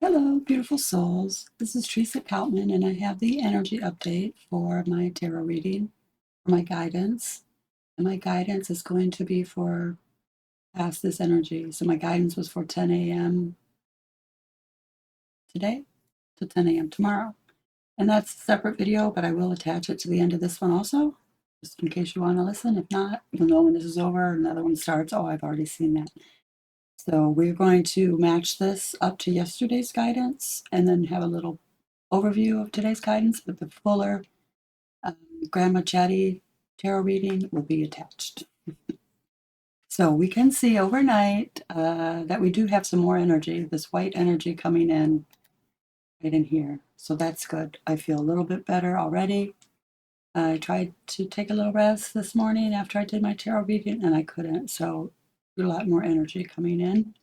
Hello, beautiful souls. This is Teresa Coutman, and I have the energy update for my tarot reading, for my guidance. And my guidance is going to be for past this energy. So my guidance was for 10 a.m. today to 10 a.m. tomorrow. And that's a separate video, but I will attach it to the end of this one also, just in case you want to listen. If not, you'll know when this is over, another one starts. Oh, I've already seen that. So we're going to match this up to yesterday's guidance and then have a little overview of today's guidance, but the fuller Grandma Chatty tarot reading will be attached. So we can see overnight that we do have some more energy, this white energy coming in right in here. So that's good. I feel a little bit better already. I tried to take a little rest this morning after I did my tarot reading and I couldn't. So a lot more energy coming in.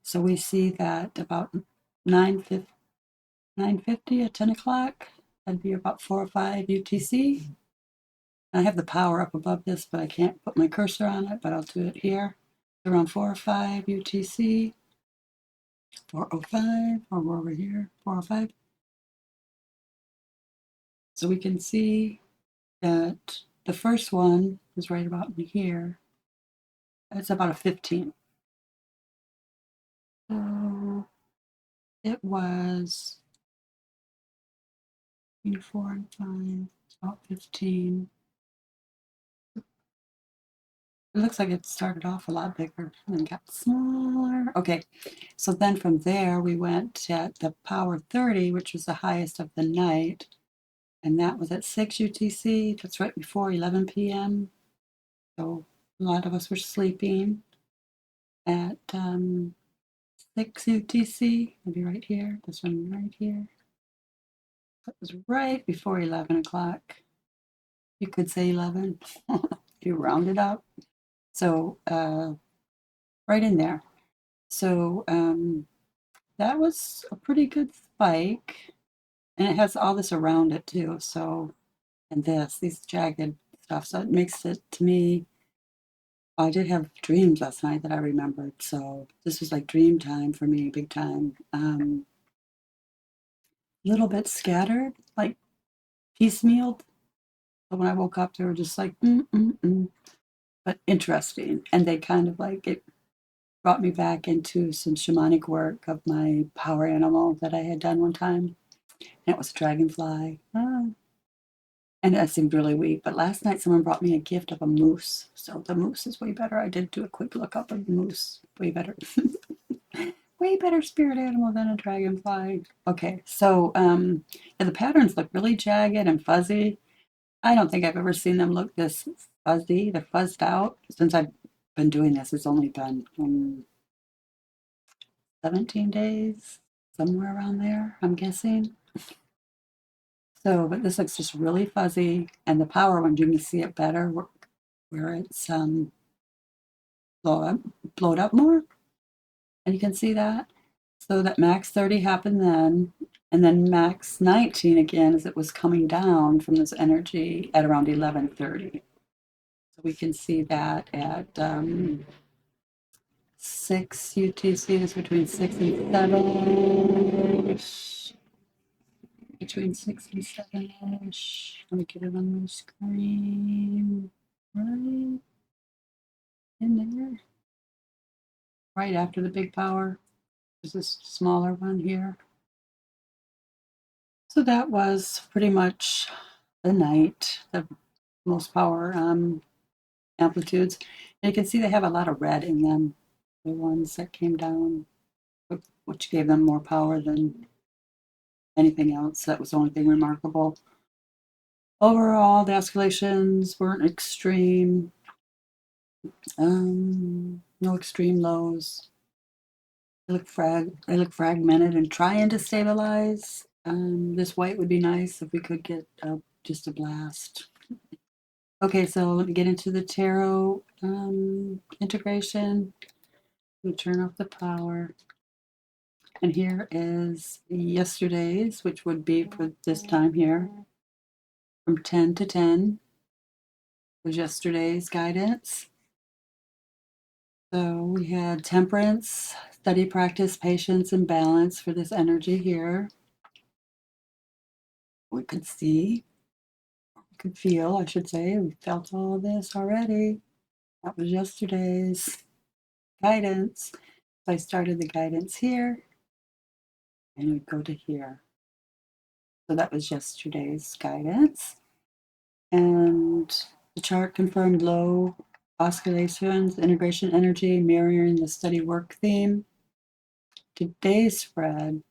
So we see that about 9:50 at 10 o'clock, that'd be about 4 or 5 UTC. I have the power up above this, but I can't put my cursor on it, but I'll do it here. Around 4 or 5 UTC, 4:05, or we're over here, 4:05. So we can see that the first one is right about in here. It's about a 15. So it was 4 and 5, about 15. It looks like it started off a lot bigger and then got smaller. Okay, so then from there we went at the power 30, which was the highest of the night, and that was at 6 UTC. That's right before 11 p.m. So a lot of us were sleeping at 6 UTC. Maybe right here. This one right here. That was right before 11 o'clock. You could say 11. You round it up. So right in there. So that was a pretty good spike. And it has all this around it too. So, and these jagged stuff. So it makes it, to me, I did have dreams last night that I remembered. So this was like dream time for me, big time. Little bit scattered, like piecemealed. But when I woke up, they were just like, but interesting. And they kind of like, it brought me back into some shamanic work of my power animal that I had done one time. And it was a dragonfly. And that seemed really weak. But last night, someone brought me a gift of a moose. So the moose is way better. I did do a quick lookup of the moose. Way better. Way better spirit animal than a dragonfly. Okay, so yeah, the patterns look really jagged and fuzzy. I don't think I've ever seen them look this fuzzy. They're fuzzed out. Since I've been doing this, it's only been 17 days, somewhere around there, I'm guessing. So, but this looks just really fuzzy, and the power one, you can see it better where it's blowed up more, and you can see that. So that max 30 happened then, and then max 19 again as it was coming down from this energy at around 11:30. So we can see that at 6 UTC, is between 6 and 7. Between 6 and 7-ish. Let me get it on my screen. Right in there. Right after the big power. There's this smaller one here. So that was pretty much the night, the most power amplitudes. And you can see they have a lot of red in them, the ones that came down, which gave them more power than anything else. That was the only thing remarkable. Overall, the escalations weren't extreme. No extreme lows. They look fragmented and trying to stabilize. This white would be nice if we could get just a blast. Okay, so let me get into the tarot integration. We turn off the power. And here is yesterday's, which would be for this time here, from 10 to 10 was yesterday's guidance. So we had temperance, study, practice, patience, and balance for this energy here. We could see, we could feel, I should say, we felt all of this already. That was yesterday's guidance. So I started the guidance here, and we go to here. So that was yesterday's guidance. And the chart confirmed low oscillations, integration energy, mirroring the study work theme. Today's spread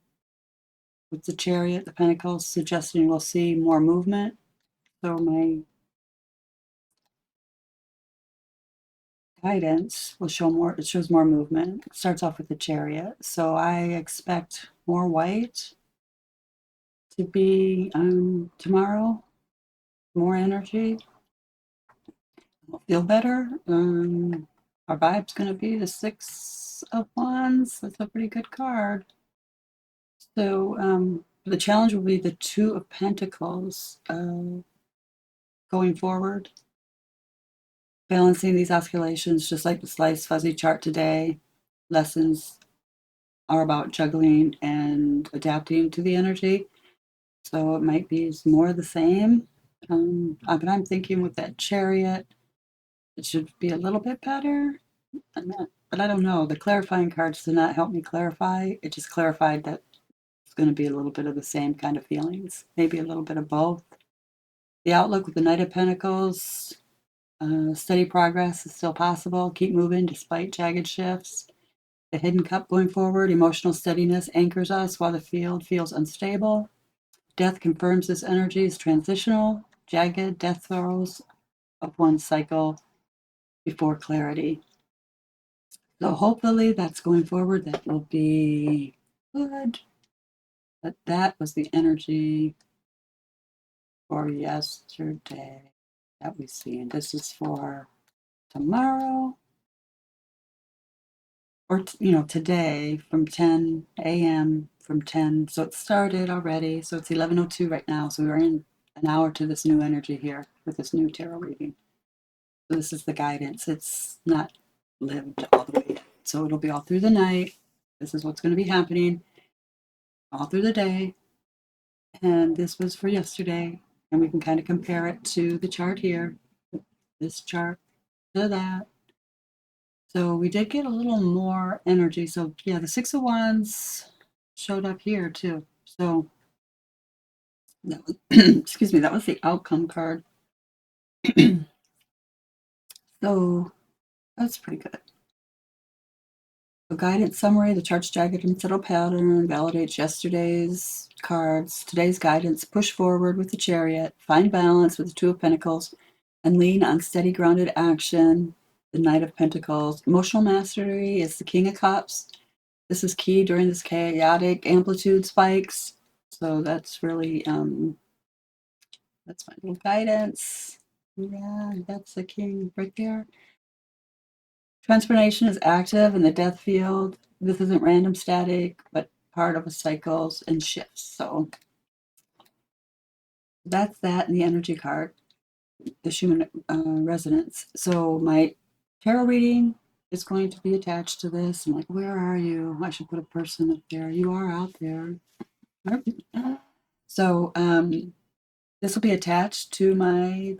with the Chariot, the Pentacles, suggesting we'll see more movement. So my guidance will show more, it shows more movement. It starts off with the Chariot. So I expect more white to be tomorrow, more energy. We'll feel better. Our vibe's going to be the Six of Wands. That's a pretty good card. So the challenge will be the Two of Pentacles going forward. Balancing these oscillations, just like the sliced fuzzy chart today. Lessons are about juggling and adapting to the energy. So it might be more of the same. But I'm thinking with that Chariot, it should be a little bit better. But I don't know. The clarifying cards did not help me clarify. It just clarified that it's going to be a little bit of the same kind of feelings, maybe a little bit of both. The outlook with the Knight of Pentacles, steady progress is still possible. Keep moving despite jagged shifts. The Hidden Cup going forward, emotional steadiness anchors us while the field feels unstable. Death confirms this energy is transitional. Jagged death throws of one cycle before clarity. So hopefully that's going forward. That will be good. But that was the energy for yesterday that we see. And this is for tomorrow. Or, today from 10 a.m. from 10. So it started already. So it's 11:02 right now. So we're in an hour to this new energy here with this new tarot reading. So this is the guidance. It's not lived all the way yet. So it'll be all through the night. This is what's going to be happening all through the day. And this was for yesterday. And we can kind of compare it to the chart here. This chart to that. So we did get a little more energy. So yeah, the Six of Wands showed up here too. So that was, excuse me, that was the outcome card. So that's pretty good. So guidance summary, the chart's jagged and subtle pattern validates yesterday's cards. Today's guidance, push forward with the Chariot, find balance with the Two of Pentacles, and lean on steady grounded action, the Knight of Pentacles. Emotional mastery is the King of Cups. This is key during this chaotic amplitude spikes. So that's really, that's my little guidance. Yeah, that's the king right there. Transformation is active in the death field. This isn't random static, but part of a cycles and shifts. So that's that in the energy card, the Schumann resonance. So my tarot reading is going to be attached to this. I'm like, where are you? I should put a person up there. You are out there. So this will be attached to my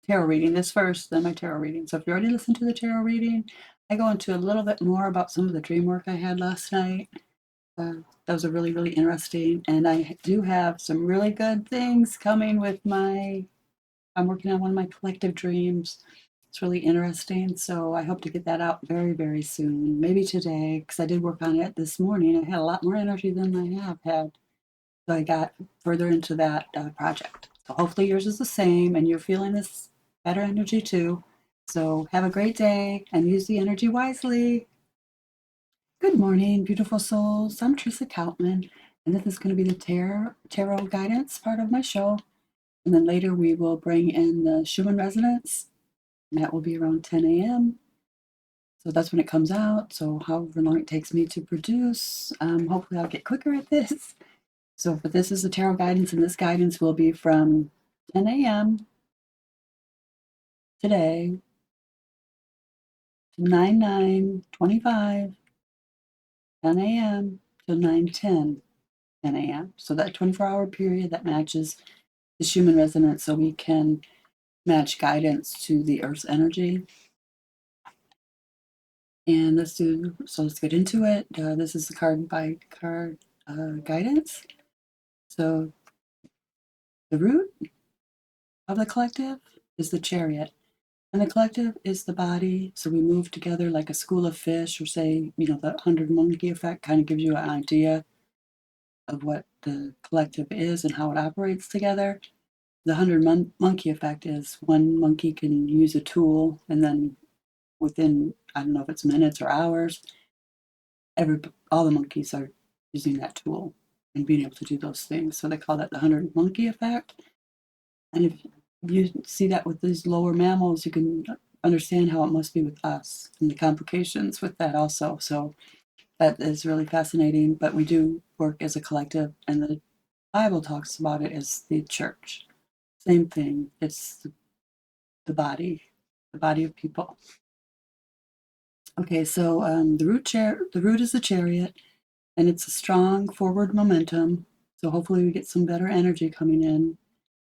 tarot reading. This first, then my tarot reading. So if you already listened to the tarot reading, I go into a little bit more about some of the dream work I had last night. Those are really, really interesting. And I do have some really good things coming with I'm working on one of my collective dreams. It's really interesting. So I hope to get that out very, very soon. Maybe today, because I did work on it this morning. I had a lot more energy than I have had. So I got further into that project. So hopefully yours is the same and you're feeling this better energy too. So have a great day and use the energy wisely. Good morning, beautiful souls. I'm Trisha Kautman, and this is going to be the tarot guidance part of my show. And then later we will bring in the Schumann resonance, and that will be around 10 a.m. So that's when it comes out. So however long it takes me to produce, hopefully I'll get quicker at this. But this is the tarot guidance, and this guidance will be from 10 a.m. today to 9:25, 10 a.m. to 9:10, 10 a.m. So that 24-hour period that matches the Schumann resonance, so we can match guidance to the Earth's energy. And let's get into it. This is the card by card guidance. So the root of the collective is the Chariot. And the collective is the body. So we move together like a school of fish, or say, the 100 monkey effect kind of gives you an idea of what the collective is and how it operates together. The 100 monkey effect is one monkey can use a tool, and then within, I don't know if it's minutes or hours, all the monkeys are using that tool and being able to do those things. So they call that the 100 monkey effect. And if you see that with these lower mammals, you can understand how it must be with us and the complications with that also. So that is really fascinating. But we do work as a collective, and the Bible talks about it as the church. Same thing. It's the body of people. Okay, so the root is the Chariot, and it's a strong forward momentum. So hopefully we get some better energy coming in.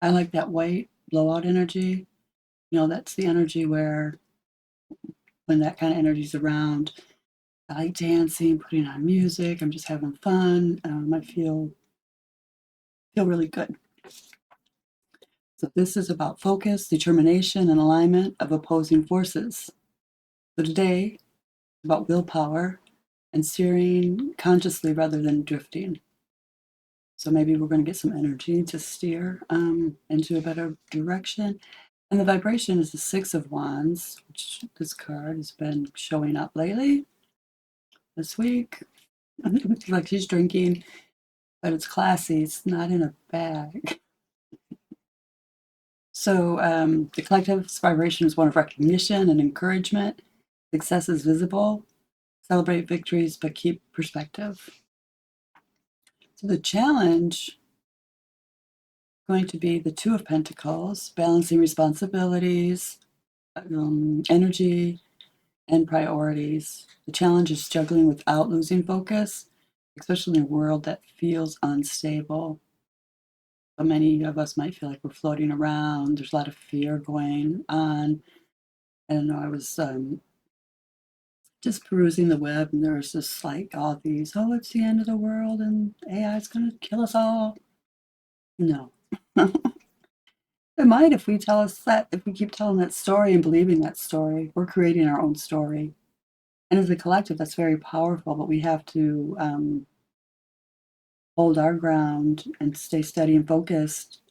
I like that white blowout energy. That's the energy where when that kind of energy is around, I like dancing, putting on music. I'm just having fun. I feel really good. So this is about focus, determination, and alignment of opposing forces. So today, about willpower and steering consciously rather than drifting. So maybe we're going to get some energy to steer into a better direction. And the vibration is the Six of Wands, which this card has been showing up lately, this week. Like she's drinking, but it's classy. It's not in a bag. So the collective's vibration is one of recognition and encouragement. Success is visible. Celebrate victories, but keep perspective. So the challenge is going to be the Two of Pentacles, balancing responsibilities, energy, and priorities. The challenge is juggling without losing focus, especially in a world that feels unstable. So many of us might feel like we're floating around. There's a lot of fear going on. I don't know, I was just perusing the web, and there was just like all these, it's the end of the world and AI is going to kill us all. No. It might if we keep telling that story and believing that story. We're creating our own story. And as a collective, that's very powerful, but we have to hold our ground and stay steady and focused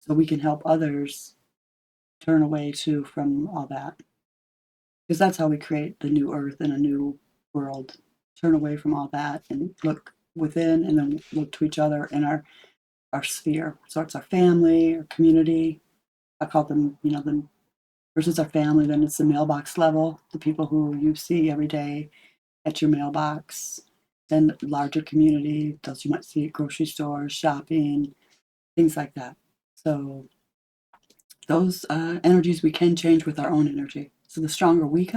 so we can help others turn away too from all that. Because that's how we create the new earth and a new world. Turn away from all that and look within, and then look to each other in our sphere. So it's our family, our community. I call them, the versus our family, then it's the mailbox level, the people who you see every day at your mailbox. Then larger community, those you might see at grocery stores, shopping, things like that. So those energies we can change with our own energy. So the stronger we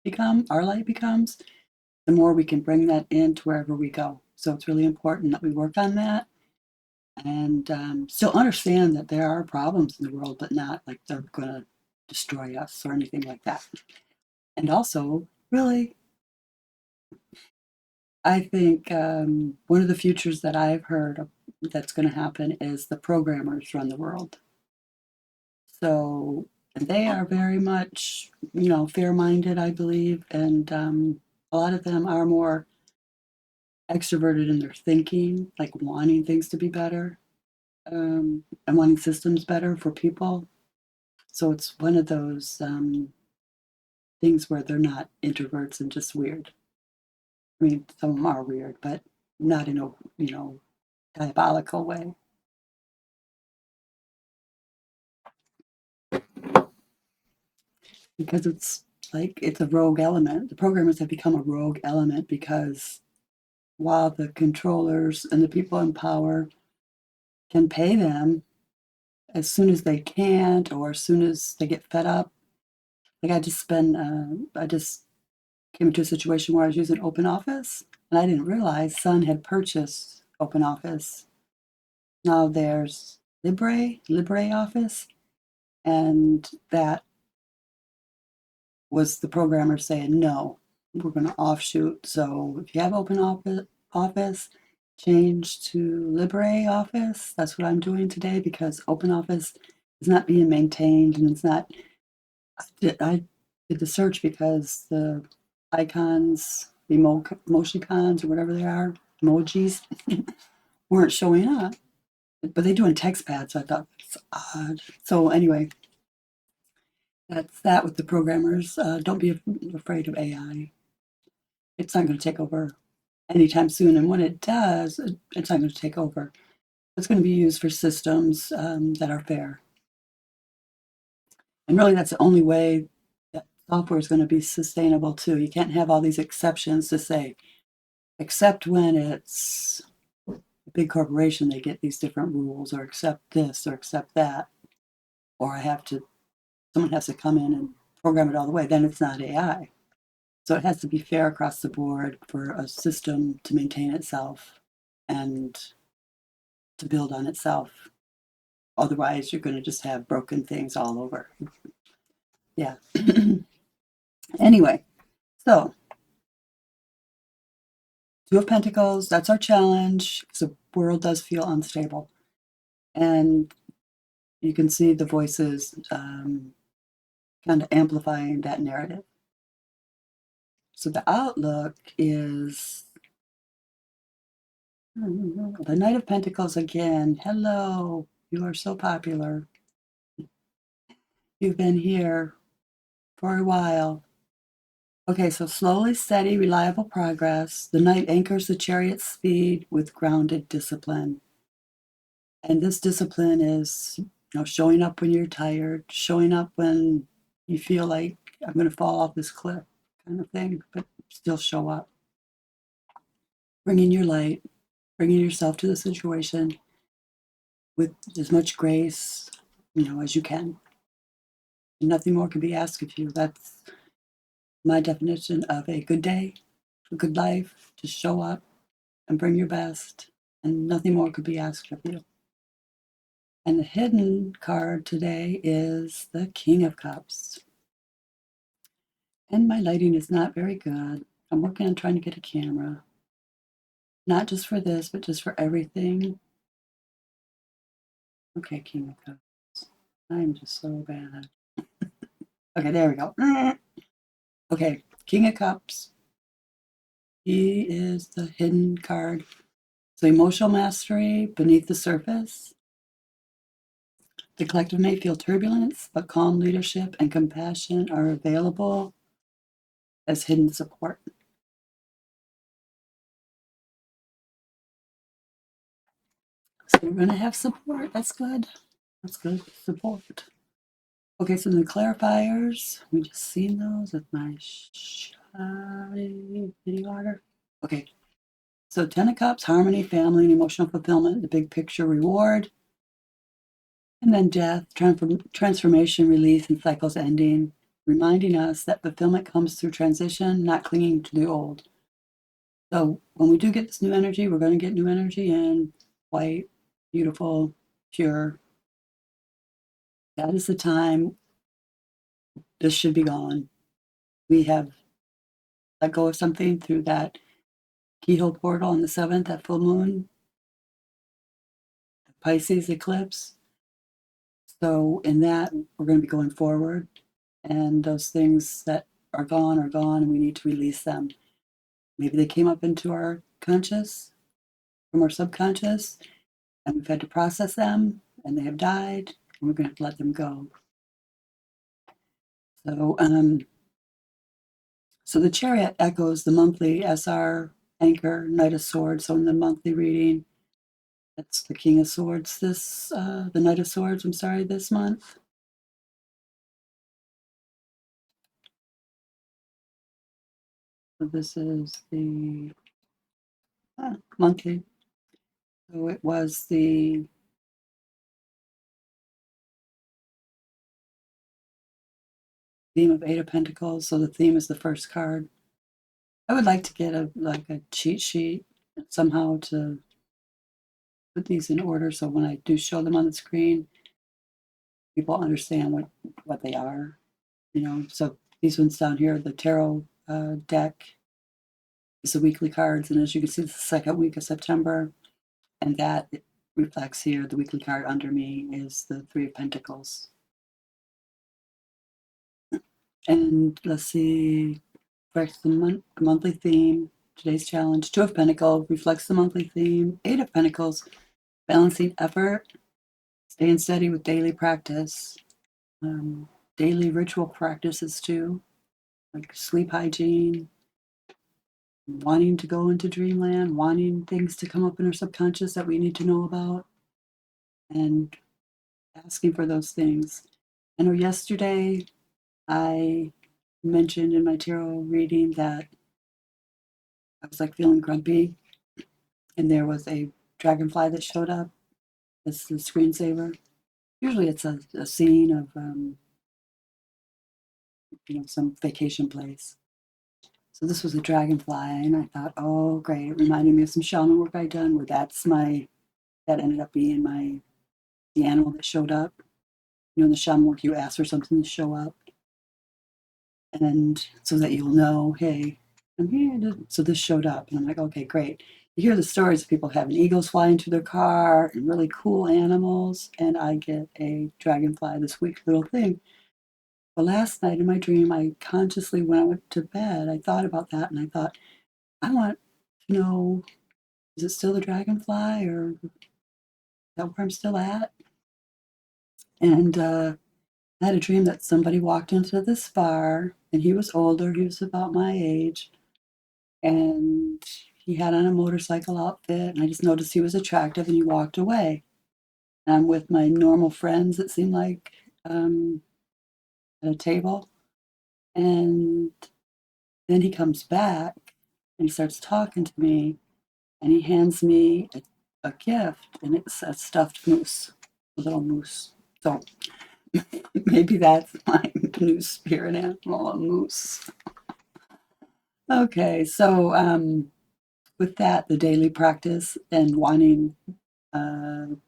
become, our light becomes, the more we can bring that into wherever we go. So it's really important that we work on that and still understand that there are problems in the world, but not like they're going to destroy us or anything like that. And also, really, I think one of the futures that I've heard of that's going to happen is the programmers run the world. So they are very much, fair-minded, I believe, and a lot of them are more extroverted in their thinking, like wanting things to be better, and wanting systems better for people. So it's one of those things where they're not introverts and just weird. I mean, some of them are weird, but not in a, diabolical way. Because it's a rogue element. The programmers have become a rogue element because while the controllers and the people in power can pay them as soon as they can't or as soon as they get fed up, Like I just came into a situation where I was using Open Office, and I didn't realize Sun had purchased Open Office. Now there's LibreOffice, and that was the programmer saying, no, we're going to offshoot. So if you have Open Office, change to LibreOffice. That's what I'm doing today because Open Office is not being maintained, and it's not. I did the search because the icons, the emoticons, or whatever they are, emojis, weren't showing up. But they do in TextPad, so I thought it's odd. So anyway, that's that with the programmers. Don't be afraid of AI. It's not going to take over anytime soon. And when it does, it's not going to take over. It's going to be used for systems that are fair. And really, that's the only way that software is going to be sustainable, too. You can't have all these exceptions to say, except when it's a big corporation, they get these different rules, or accept this, or accept that. Or someone has to come in and program it all the way. Then it's not AI. So it has to be fair across the board for a system to maintain itself and to build on itself. Otherwise, you're going to just have broken things all over. Yeah. Anyway, so Two of Pentacles, that's our challenge because the world does feel unstable. And you can see the voices kind of amplifying that narrative. So the outlook is the Knight of Pentacles again. Hello, you are so popular. You've been here for a while. Okay, so slowly, steady, reliable progress. The Knight anchors the Chariot's speed with grounded discipline. And this discipline is, showing up when you're tired, showing up when you feel like I'm going to fall off this cliff kind of thing, but still show up. Bringing your light, bringing yourself to the situation with as much grace, as you can. And nothing more can be asked of you. That's my definition of a good day, a good life. Just show up and bring your best, and nothing more could be asked of you. And the hidden card today is the King of Cups. And my lighting is not very good. I'm working on trying to get a camera. Not just for this, but just for everything. Okay, King of Cups. I'm just so bad. Okay, there we go. Okay, King of Cups. He is the hidden card. So emotional mastery beneath the surface. The collective may feel turbulence, but calm leadership and compassion are available as hidden support. So we're going to have support. That's good. That's good. Support. Okay, so the clarifiers, we just seen those with my shoddy video order. Okay, so 10 of Cups, harmony, family, and emotional fulfillment, the big picture reward. And then death, transformation, release, and cycles ending, reminding us that fulfillment comes through transition, not clinging to the old. So when we do get this new energy, we're going to get new energy in white, beautiful, pure. That is the time. This should be gone. We have let go of something through that keyhole portal on the 7th, that full moon, the Pisces eclipse. So in that, we're going to be going forward, and those things that are gone, and we need to release them. Maybe they came up into our conscious, from our subconscious, and we've had to process them, and they have died, and we're going to have to let them go. So the Chariot echoes the monthly SR anchor, Knight of Swords. So in the monthly reading, that's the King of Swords the Knight of Swords, this month. So this is the monthly. So it was the theme of Eight of Pentacles. So the theme is the first card. I would like to get a cheat sheet somehow to put these in order, so when I do show them on the screen, people understand what they are. So these ones down here, the tarot deck is the weekly cards, and as you can see, it's the second week of September, and that reflects here. The weekly card under me is the Three of Pentacles. And let's see, reflects the monthly theme. Today's challenge, Two of Pentacles, reflects the monthly theme. Eight of Pentacles, balancing effort, staying steady with daily practice. Daily ritual practices too, like sleep hygiene, wanting to go into dreamland, wanting things to come up in our subconscious that we need to know about, and asking for those things. I know yesterday I mentioned in my tarot reading that I was like feeling grumpy, and there was a dragonfly that showed up as the screensaver. Usually it's a scene of some vacation place. So this was a dragonfly, and I thought, oh, great. It reminded me of some shaman work I'd done where that ended up being the animal that showed up. In the shaman work, you ask for something to show up, and so that you'll know, hey, I'm here. So this showed up, and I'm like, okay, great. You hear the stories of people having eagles fly into their car and really cool animals, and I get a dragonfly, this weak little thing. But last night in my dream, I consciously, when I went to bed, I thought about that, and I thought, I want to know, is it still the dragonfly, or is that where I'm still at? And I had a dream that somebody walked into this bar, and he was older, he was about my age, and he had on a motorcycle outfit, and I just noticed he was attractive, and he walked away. And I'm with my normal friends, it seemed like, at a table, and then he comes back, and he starts talking to me, and he hands me a gift, and it's a stuffed moose, a little moose. So maybe that's my new spirit animal, a moose. Okay, so with that, the daily practice and wanting to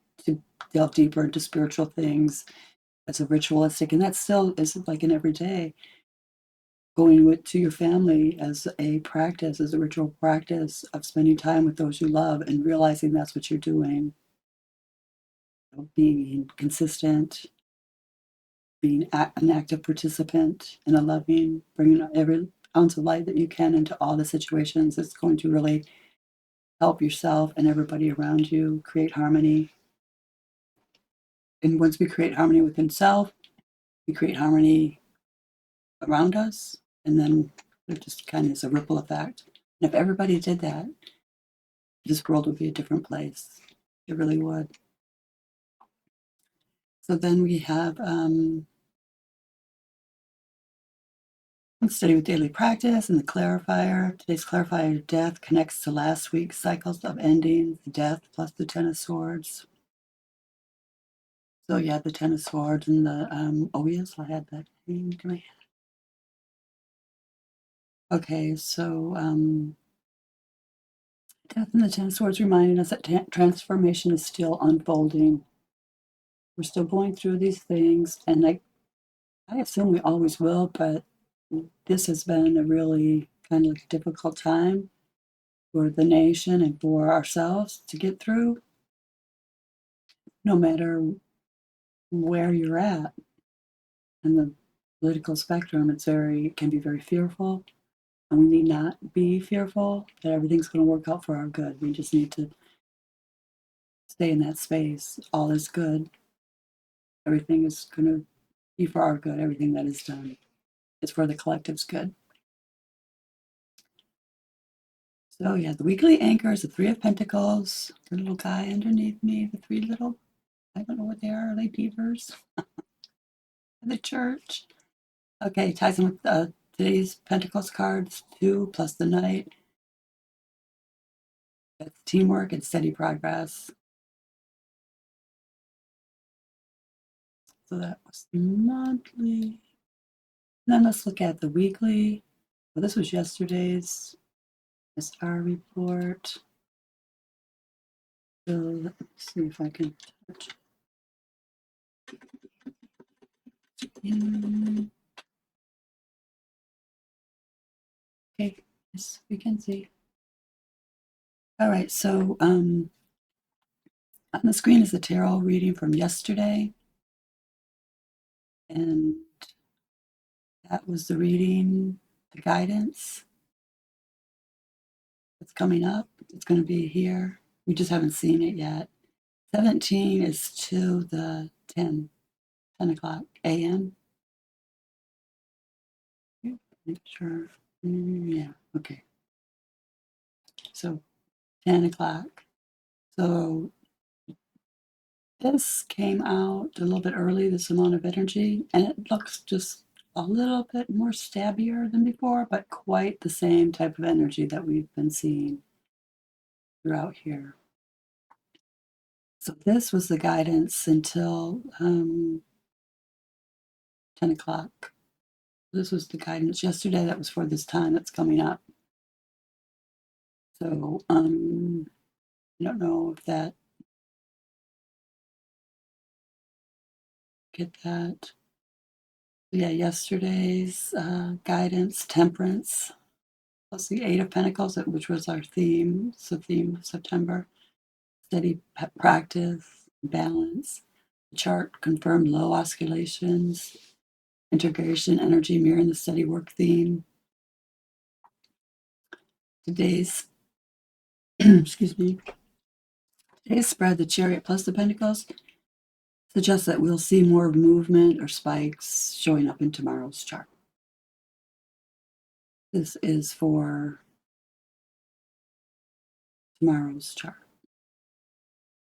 delve deeper into spiritual things as a ritualistic, and that still is like an everyday going to your family as a practice, as a ritual practice of spending time with those you love and realizing that's what you're doing. Being consistent, being an active participant in a loving, bringing every ounce of light that you can into all the situations. It's going to really help yourself and everybody around you create harmony. And once we create harmony within self, we create harmony around us, and then it just kind of is a ripple effect. And if everybody did that, this world would be a different place. It really would. So then we have study with daily practice and the clarifier. Today's clarifier, death, connects to last week's cycles of endings, death plus the Ten of Swords. So yeah, the Ten of Swords and the, oh yes, I had that thing to my head. Okay, so death and the Ten of Swords reminding us that transformation is still unfolding. We're still going through these things, and I assume we always will, but this has been a really kind of like difficult time for the nation and for ourselves to get through, no matter where you're at in the political spectrum. It can be very fearful, and we need not be fearful that everything's going to work out for our good. We just need to stay in that space. All is good. Everything is going to be for our good. Everything that is done is for the collective's good. So yeah, the weekly anchor is the Three of Pentacles, the little guy underneath me, the three little, I don't know what they are they beavers? The church. Okay, ties in with today's Pentacles cards, 2 plus the Knight. That's teamwork and steady progress. So that was the monthly. Then let's look at the weekly. Well, this was yesterday's SR report. So let's see if I can touch. Okay, yes, we can see. All right, so on the screen is the tarot reading from yesterday. And that was the reading, the guidance that's coming up. It's going to be here. We just haven't seen it yet. 17 is to the 10 o'clock a.m. Make sure. Yeah, okay. So 10 o'clock. So this came out a little bit early, this amount of energy, and it looks just a little bit more stabbier than before, but quite the same type of energy that we've been seeing throughout here. So this was the guidance until 10 o'clock. This was the guidance yesterday. That was for this time that's coming up. So I don't know if that, get that. Yeah, yesterday's guidance, Temperance, plus the Eight of Pentacles, which was our theme. It's the theme of September. Steady practice, balance. The chart confirmed low oscillations, integration, energy, mirroring the steady work theme. Today's, excuse me, today's spread, the Chariot plus the Pentacles, suggests that we'll see more movement or spikes showing up in tomorrow's chart. This is for tomorrow's chart.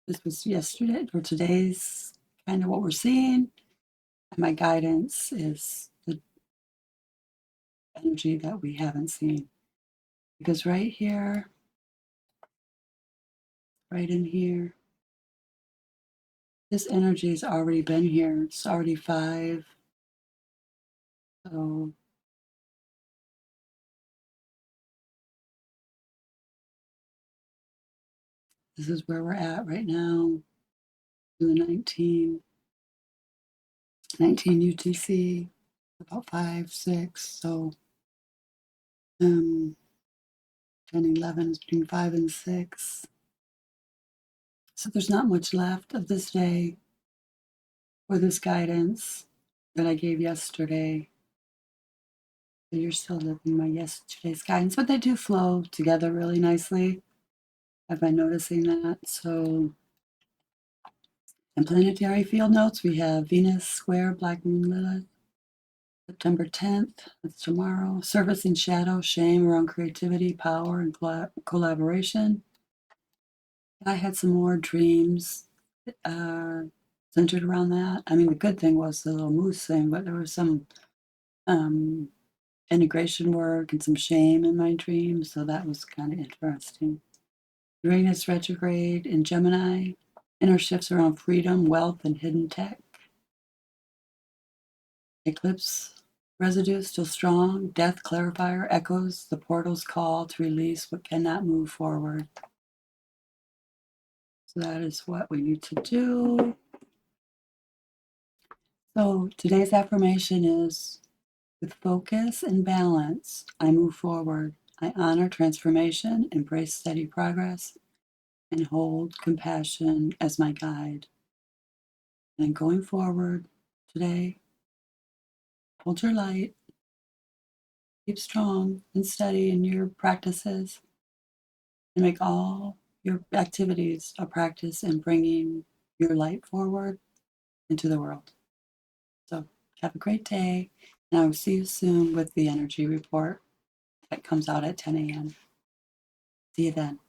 This was yesterday, or today's kind of what we're seeing. And my guidance is the energy that we haven't seen. Because right here, right in here, this energy has already been here. It's already 5. So this is where we're at right now. The 19 UTC, about 5, 6. So 10, 11 is between 5 and 6. So there's not much left of this day or this guidance that I gave yesterday. So you're still living my yesterday's guidance, but they do flow together really nicely. I've been noticing that. So in planetary field notes, we have Venus square, Black Moon Lilith, September 10th, that's tomorrow. Service in shadow, shame around creativity, power, and collaboration. I had some more dreams centered around that. I mean, the good thing was the little moose thing, but there was some integration work and some shame in my dreams, so that was kind of interesting. Uranus retrograde in Gemini, inner shifts around freedom, wealth, and hidden tech. Eclipse residue still strong. Death clarifier echoes the portal's call to release what cannot move forward. So that is what we need to do. So today's affirmation is, with focus and balance, I move forward. I honor transformation, embrace steady progress, and hold compassion as my guide. And going forward today, hold your light, keep strong and steady in your practices, and make all your activities a practice in bringing your light forward into the world. So have a great day, and I will see you soon with the energy report that comes out at 10 a.m. See you then.